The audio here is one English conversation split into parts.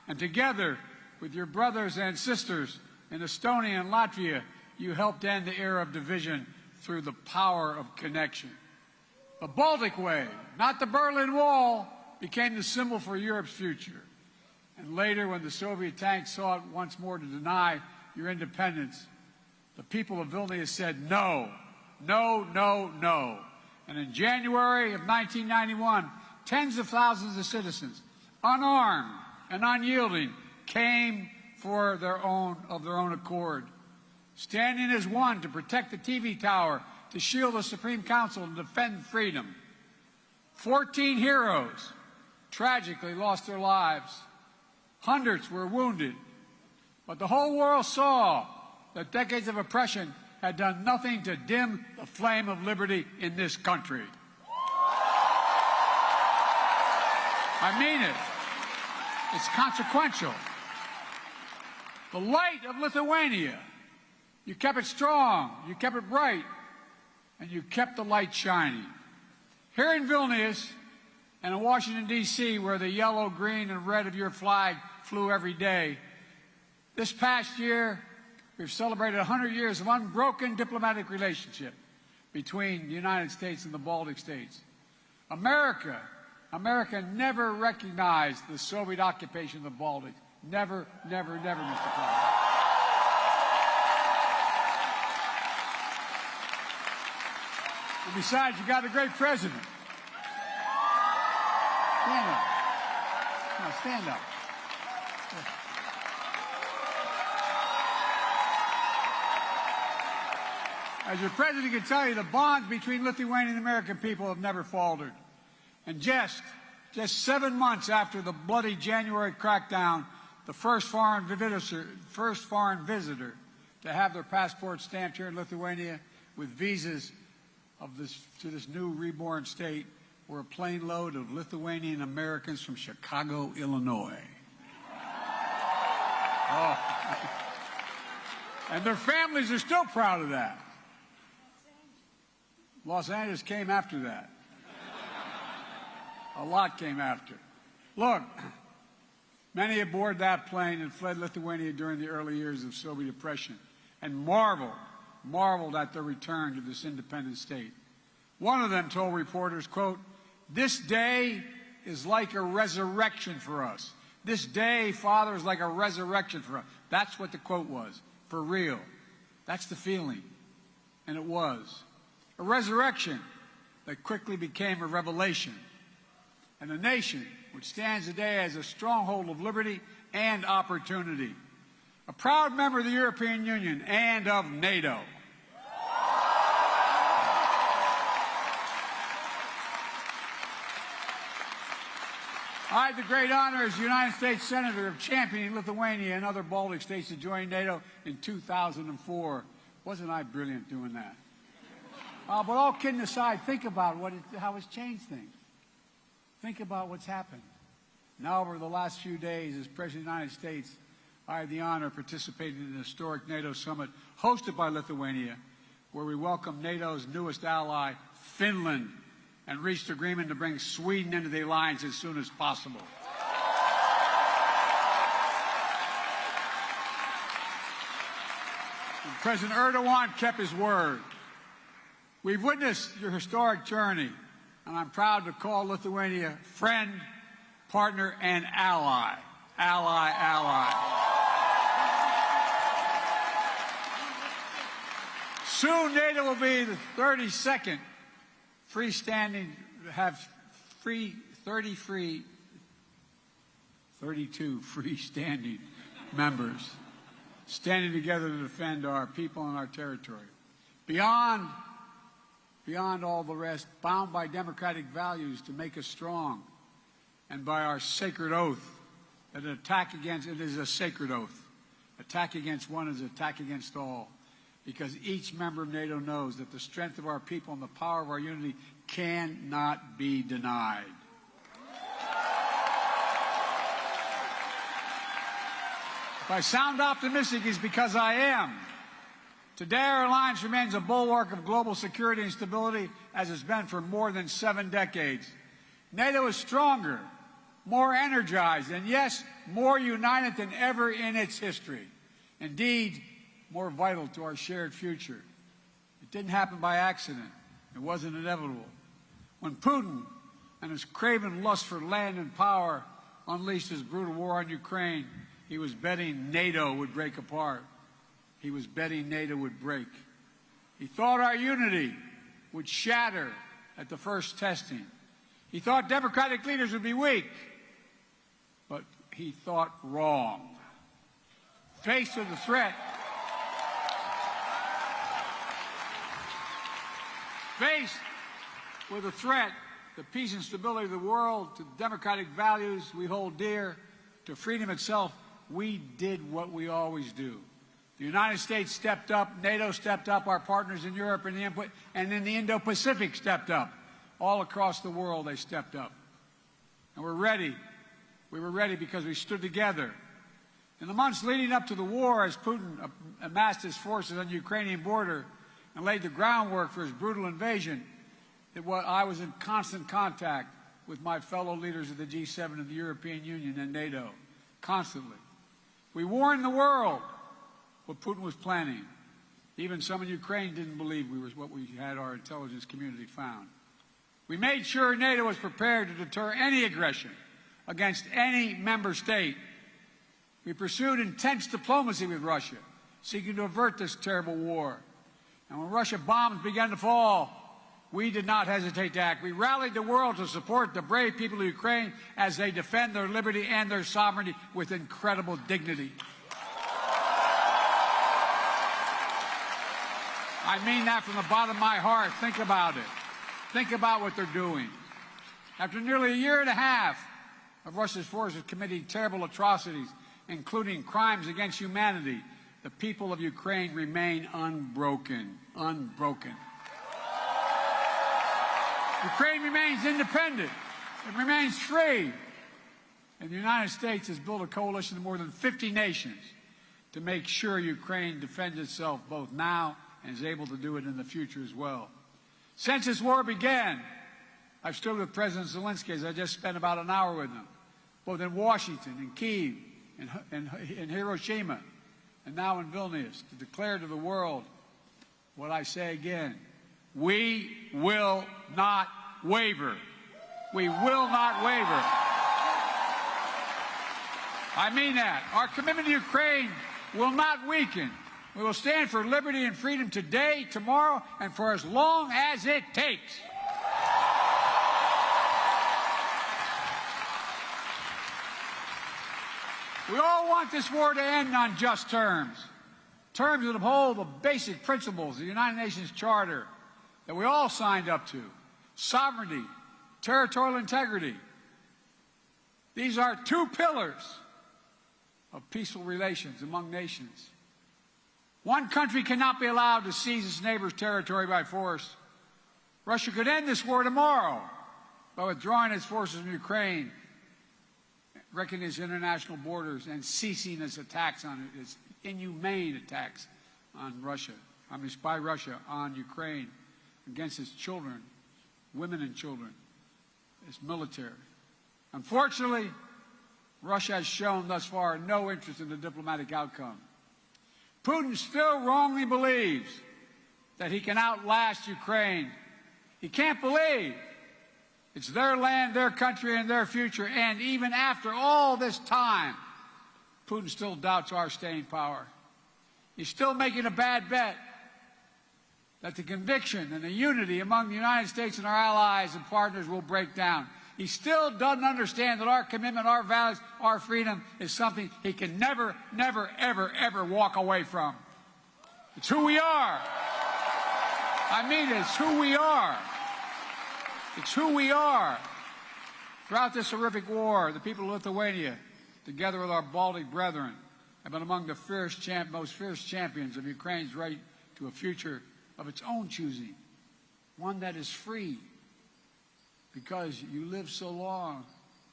And together with your brothers and sisters in Estonia and Latvia, you helped end the era of division through the power of connection. The Baltic Way, not the Berlin Wall, became the symbol for Europe's future. And later, when the Soviet tanks sought once more to deny your independence, the people of Vilnius said no, no, no, no. And in January of 1991, tens of thousands of citizens, unarmed and unyielding, came of their own accord, standing as one to protect the TV tower, to shield the Supreme Council, and defend freedom. 14 heroes tragically lost their lives. Hundreds were wounded. But the whole world saw that decades of oppression had done nothing to dim the flame of liberty in this country. I mean it. It's consequential. The light of Lithuania, you kept it strong, you kept it bright, and you kept the light shining. Here in Vilnius and in Washington, D.C., where the yellow, green, and red of your flag flew every day, this past year, we've celebrated 100 years of unbroken diplomatic relationship between the United States and the Baltic states. America never recognized the Soviet occupation of the Baltic. Never, never, never, Mr. President. And besides, you got a great president. Stand up. No, stand up. As your president can tell you, the bonds between Lithuania and the American people have never faltered. And just 7 months after the bloody January crackdown, the first foreign visitor to have their passport stamped here in Lithuania with visas to this new reborn state were a plane load of Lithuanian Americans from Chicago, Illinois. Oh. And their families are still proud of that. Los Angeles came after that. A lot came after. Look, many aboard that plane and fled Lithuania during the early years of Soviet oppression and marveled at their return to this independent state. One of them told reporters, quote, "This day is like a resurrection for us. This day, Father, is like a resurrection for us." That's what the quote was, for real. That's the feeling. And it was. A resurrection that quickly became a revelation. And a nation which stands today as a stronghold of liberty and opportunity. A proud member of the European Union and of NATO. I had the great honor as United States Senator of championing Lithuania and other Baltic states to join NATO in 2004. Wasn't I brilliant doing that? But all kidding aside, think about how it's changed things. Think about what's happened. Now, over the last few days, as President of the United States, I had the honor of participating in the historic NATO summit hosted by Lithuania, where we welcomed NATO's newest ally, Finland, and reached agreement to bring Sweden into the alliance as soon as possible. And President Erdogan kept his word. We've witnessed your historic journey, and I'm proud to call Lithuania friend, partner, and ally. Ally, ally. Soon NATO will be the 32nd freestanding, have 32 freestanding members standing together to defend our people and our territory. Beyond all the rest, bound by democratic values to make us strong, and by our sacred oath that an attack against it is a sacred oath. Attack against one is attack against all, because each member of NATO knows that the strength of our people and the power of our unity cannot be denied. If I sound optimistic, it's because I am. Today, our alliance remains a bulwark of global security and stability, as it's been for more than 7 decades. NATO is stronger more energized, and yes, more united than ever in its history. Indeed, more vital to our shared future. It didn't happen by accident. It wasn't inevitable. When Putin and his craven lust for land and power unleashed his brutal war on Ukraine, he was betting NATO would break apart. He was betting NATO would break. He thought our unity would shatter at the first testing. He thought democratic leaders would be weak, but he thought wrong. Faced with the threat, to peace and stability of the world, to democratic values we hold dear, to freedom itself, we did what we always do. The United States stepped up, NATO stepped up, our partners in Europe and in the Indo-Pacific stepped up. All across the world they stepped up. And we're ready. We were ready because we stood together. In the months leading up to the war, as Putin amassed his forces on the Ukrainian border and laid the groundwork for his brutal invasion, I was in constant contact with my fellow leaders of the G7 and the European Union and NATO, constantly. We warned the world what Putin was planning. Even some in Ukraine didn't believe what we had our intelligence community found. We made sure NATO was prepared to deter any aggression against any member state. We pursued intense diplomacy with Russia, seeking to avert this terrible war. And when Russian bombs began to fall, we did not hesitate to act. We rallied the world to support the brave people of Ukraine as they defend their liberty and their sovereignty with incredible dignity. I mean that from the bottom of my heart. Think about it. Think about what they're doing. After nearly a year and a half of Russia's forces committing terrible atrocities, including crimes against humanity, the people of Ukraine remain unbroken. Unbroken. Ukraine remains independent. It remains free. And the United States has built a coalition of more than 50 nations to make sure Ukraine defends itself both now and is able to do it in the future as well. Since this war began, I've stood with President Zelensky, as I just spent about an hour with him, both in Washington, in Kyiv, in Hiroshima, and now in Vilnius, to declare to the world what I say again: we will not waver. We will not waver. I mean that. Our commitment to Ukraine will not weaken. We will stand for liberty and freedom today, tomorrow, and for as long as it takes. We all want this war to end on just terms, terms that uphold the basic principles of the United Nations Charter that we all signed up to: sovereignty, territorial integrity. These are two pillars of peaceful relations among nations. One country cannot be allowed to seize its neighbor's territory by force. Russia could end this war tomorrow by withdrawing its forces from Ukraine, wrecking its international borders, and ceasing its attacks on it, its inhumane attacks on Russia, by Russia on Ukraine, against its children, women and children, its military. Unfortunately, Russia has shown thus far no interest in the diplomatic outcome. Putin still wrongly believes that he can outlast Ukraine. He can't believe it's their land, their country, and their future. And even after all this time, Putin still doubts our staying power. He's still making a bad bet that the conviction and the unity among the United States and our allies and partners will break down. He still doesn't understand that our commitment, our values, our freedom is something he can never, never, ever, ever walk away from. It's who we are. I mean, it's who we are. It's who we are. Throughout this horrific war, the people of Lithuania, together with our Baltic brethren, have been among the most fierce champions of Ukraine's right to a future of its own choosing, one that is free. Because you live so long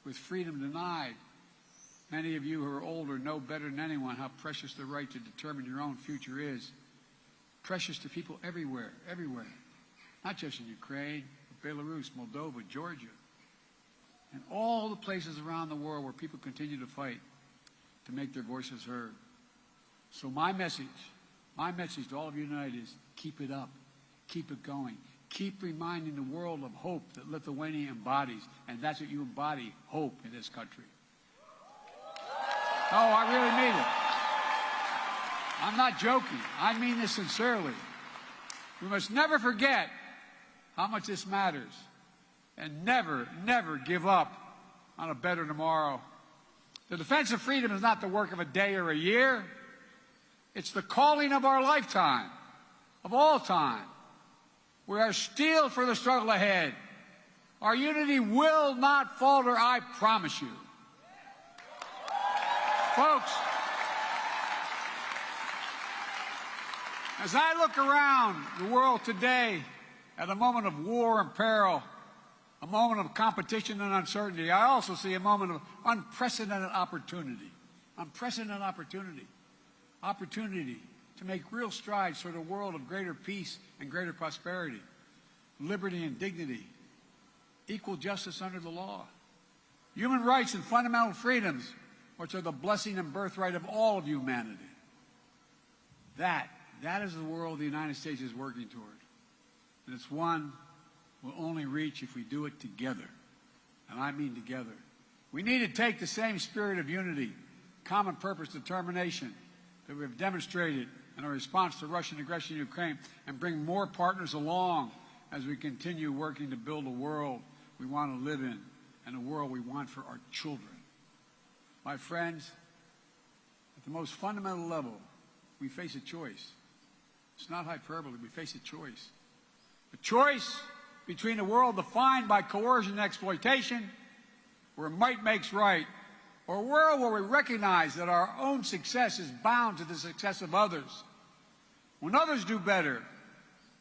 with freedom denied, many of you who are older know better than anyone how precious the right to determine your own future is. Precious to people everywhere, everywhere. Not just in Ukraine, but Belarus, Moldova, Georgia. and all the places around the world where people continue to fight to make their voices heard. So my message to all of you tonight is keep it up, keep it going. Keep reminding the world of hope that Lithuania embodies, and that's what you embody, hope in this country. Oh, I really mean it. I'm not joking. I mean this sincerely. We must never forget how much this matters, and never, never give up on a better tomorrow. The defense of freedom is not the work of a day or a year. It's the calling of our lifetime, of all time. We are steeled for the struggle ahead. Our unity will not falter, I promise you. Folks, as I look around the world today at a moment of war and peril, a moment of competition and uncertainty, I also see a moment of unprecedented opportunity. Unprecedented opportunity. Opportunity to make real strides toward a world of greater peace and greater prosperity, liberty and dignity, equal justice under the law, human rights and fundamental freedoms, which are the blessing and birthright of all of humanity. That is the world the United States is working toward. And it's one we'll only reach if we do it together. And I mean together. We need to take the same spirit of unity, common purpose, determination that we have demonstrated in our response to Russian aggression in Ukraine and bring more partners along as we continue working to build a world we want to live in and a world we want for our children. My friends, at the most fundamental level, we face a choice. It's not hyperbole. We face a choice. A choice between a world defined by coercion and exploitation, where might makes right, or a world where we recognize that our own success is bound to the success of others. When others do better,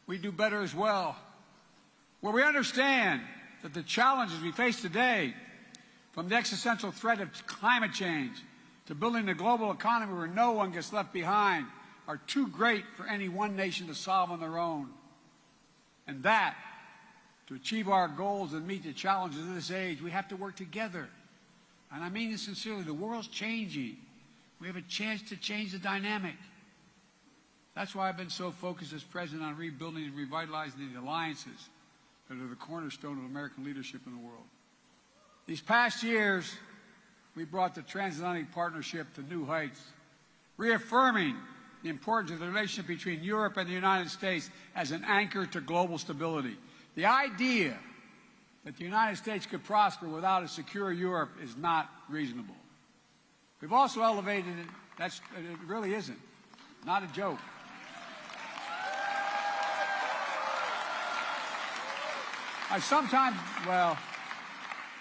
we do better as well. Where we understand that the challenges we face today, from the existential threat of climate change to building a global economy where no one gets left behind, are too great for any one nation to solve on their own. And that, to achieve our goals and meet the challenges of this age, we have to work together. And I mean this sincerely. The world's changing. We have a chance to change the dynamic. That's why I've been so focused as president on rebuilding and revitalizing the alliances that are the cornerstone of American leadership in the world. These past years, we brought the transatlantic partnership to new heights, reaffirming the importance of the relationship between Europe and the United States as an anchor to global stability. The idea that the United States could prosper without a secure Europe is not reasonable. We've also elevated it. It really isn't. Not a joke.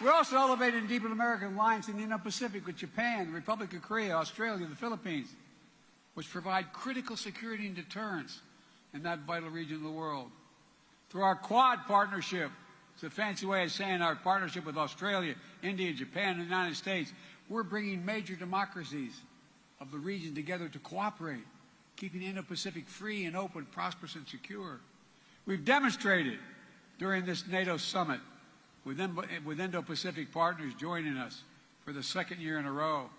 We also elevated and deepened American alliance in the Indo-Pacific with Japan, the Republic of Korea, Australia, the Philippines, which provide critical security and deterrence in that vital region of the world. Through our Quad partnership, it's a fancy way of saying our partnership with Australia, India, Japan, and the United States, we're bringing major democracies of the region together to cooperate, keeping the Indo-Pacific free and open, prosperous, and secure. We've demonstrated during this NATO summit, with Indo-Pacific partners joining us for the second year in a row.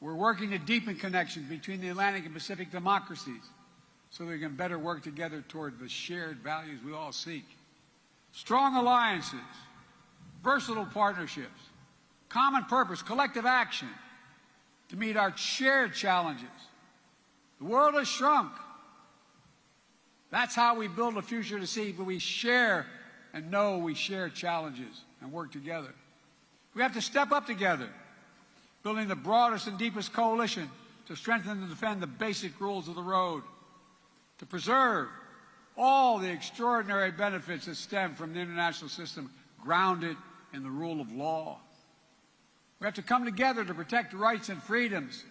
We're working to deepen connections between the Atlantic and Pacific democracies so that we can better work together toward the shared values we all seek. Strong alliances, versatile partnerships, common purpose, collective action to meet our shared challenges. The world has shrunk. That's how we build a future to see, but we share and know we share challenges and work together. We have to step up together, building the broadest and deepest coalition to strengthen and defend the basic rules of the road, to preserve all the extraordinary benefits that stem from the international system grounded in the rule of law. We have to come together to protect rights and freedoms,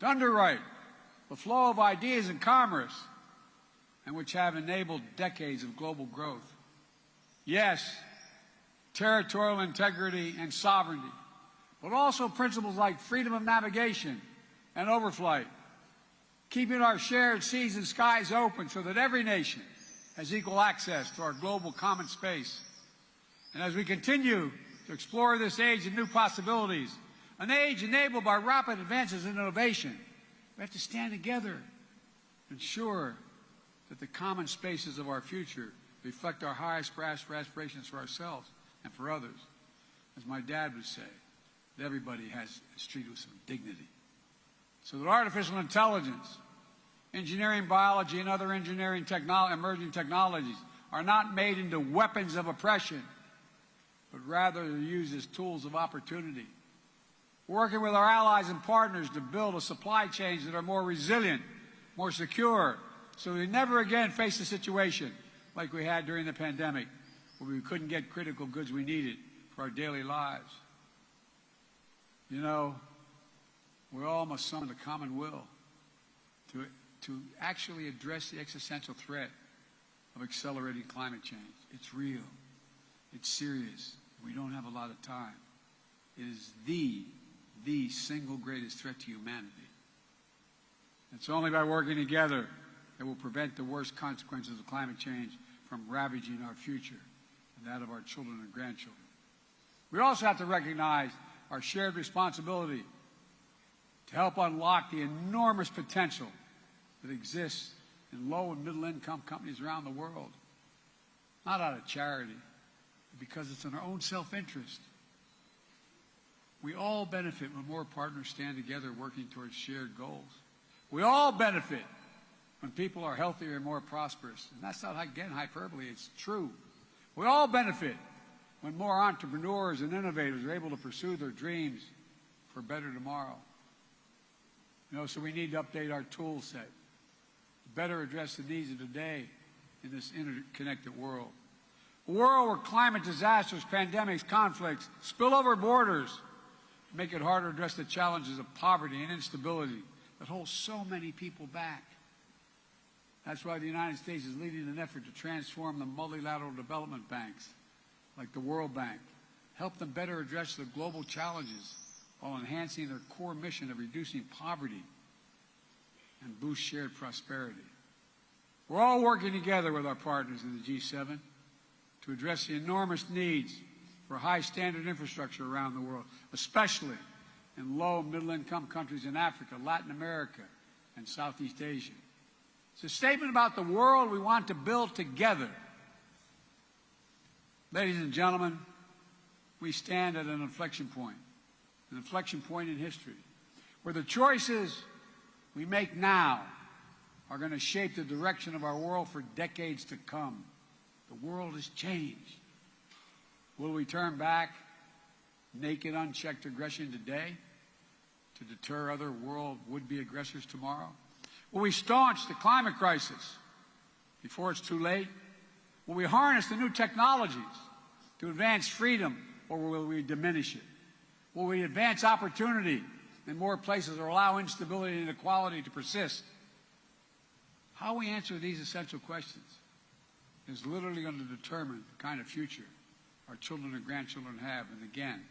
to underwrite the flow of ideas and commerce, and which have enabled decades of global growth. Yes, territorial integrity and sovereignty, but also principles like freedom of navigation and overflight, keeping our shared seas and skies open so that every nation has equal access to our global common space. And as we continue to explore this age of new possibilities, an age enabled by rapid advances in innovation. We have to stand together, ensure that the common spaces of our future reflect our highest aspirations for ourselves and for others. As my dad would say, that everybody is treated with some dignity. So that artificial intelligence, engineering, biology, and other engineering emerging technologies are not made into weapons of oppression, but rather are used as tools of opportunity. Working with our allies and partners to build a supply chains that are more resilient, more secure, so we never again face a situation like we had during the pandemic, where we couldn't get critical goods we needed for our daily lives. You know, we all must summon the common will to actually address the existential threat of accelerating climate change. It's real. It's serious. We don't have a lot of time. It is the single greatest threat to humanity. It's only by working together that we'll prevent the worst consequences of climate change from ravaging our future and that of our children and grandchildren. We also have to recognize our shared responsibility to help unlock the enormous potential that exists in low and middle income companies around the world, not out of charity, but because it's in our own self-interest. We all benefit when more partners stand together working towards shared goals. We all benefit when people are healthier and more prosperous. And that's not, again, hyperbole, it's true. We all benefit when more entrepreneurs and innovators are able to pursue their dreams for a better tomorrow. You know, so we need to update our tool set to better address the needs of today in this interconnected world. A world where climate disasters, pandemics, conflicts, spill over borders, make it harder to address the challenges of poverty and instability that hold so many people back. That's why the United States is leading an effort to transform the multilateral development banks, like the World Bank, help them better address the global challenges while enhancing their core mission of reducing poverty and boost shared prosperity. We're all working together with our partners in the G7 to address the enormous needs for high-standard infrastructure around the world, especially in low- and middle-income countries in Africa, Latin America, and Southeast Asia. It's a statement about the world we want to build together. Ladies and gentlemen, we stand at an inflection point in history, where the choices we make now are going to shape the direction of our world for decades to come. The world has changed. Will we turn back naked, unchecked aggression today to deter other world would-be aggressors tomorrow? Will we staunch the climate crisis before it's too late? Will we harness the new technologies to advance freedom, or will we diminish it? Will we advance opportunity in more places or allow instability and inequality to persist? How we answer these essential questions is literally going to determine the kind of future our children and grandchildren have. And again,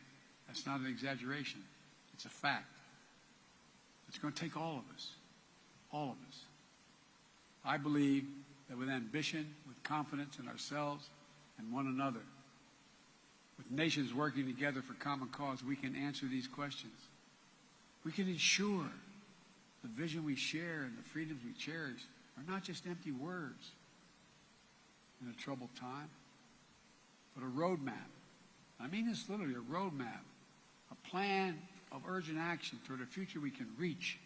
that's not an exaggeration. It's a fact. It's going to take all of us. All of us. I believe that with ambition, with confidence in ourselves and one another, with nations working together for common cause, we can answer these questions. We can ensure the vision we share and the freedoms we cherish are not just empty words in a troubled time, but a roadmap. I mean this literally, a roadmap, a plan of urgent action toward a future we can reach,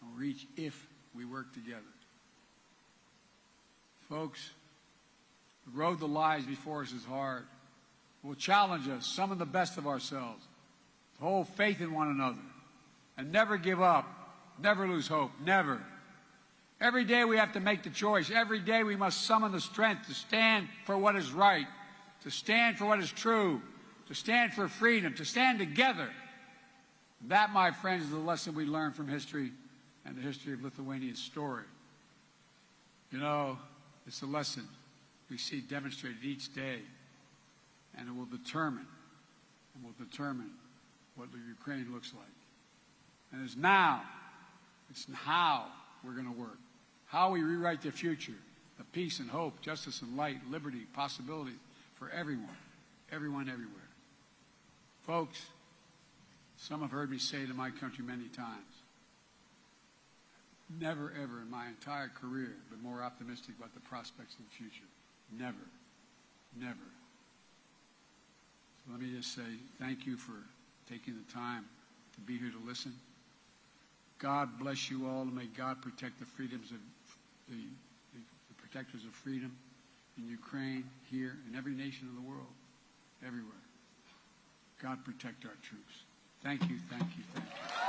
and reach if we work together. Folks, the road that lies before us is hard. It will challenge us, summon the best of ourselves, to hold faith in one another, and never give up, never lose hope, never. Every day we have to make the choice. Every day we must summon the strength to stand for what is right, to stand for what is true, to stand for freedom, to stand together. That, my friends, is the lesson we learn from history and the history of Lithuania's story. You know, it's a lesson we see demonstrated each day, and it will determine what the Ukraine looks like. And it's how we're going to work, how we rewrite the future, the peace and hope, justice and light, liberty, possibilities for everyone, everywhere. Folks, some have heard me say to my country many times, never ever in my entire career been more optimistic about the prospects of the future. Never. Never. So let me just say thank you for taking the time to be here to listen. God bless you all, and may God protect the freedoms of the protectors of freedom in Ukraine, here, in every nation of the world, everywhere. God protect our troops. Thank you, thank you, thank you.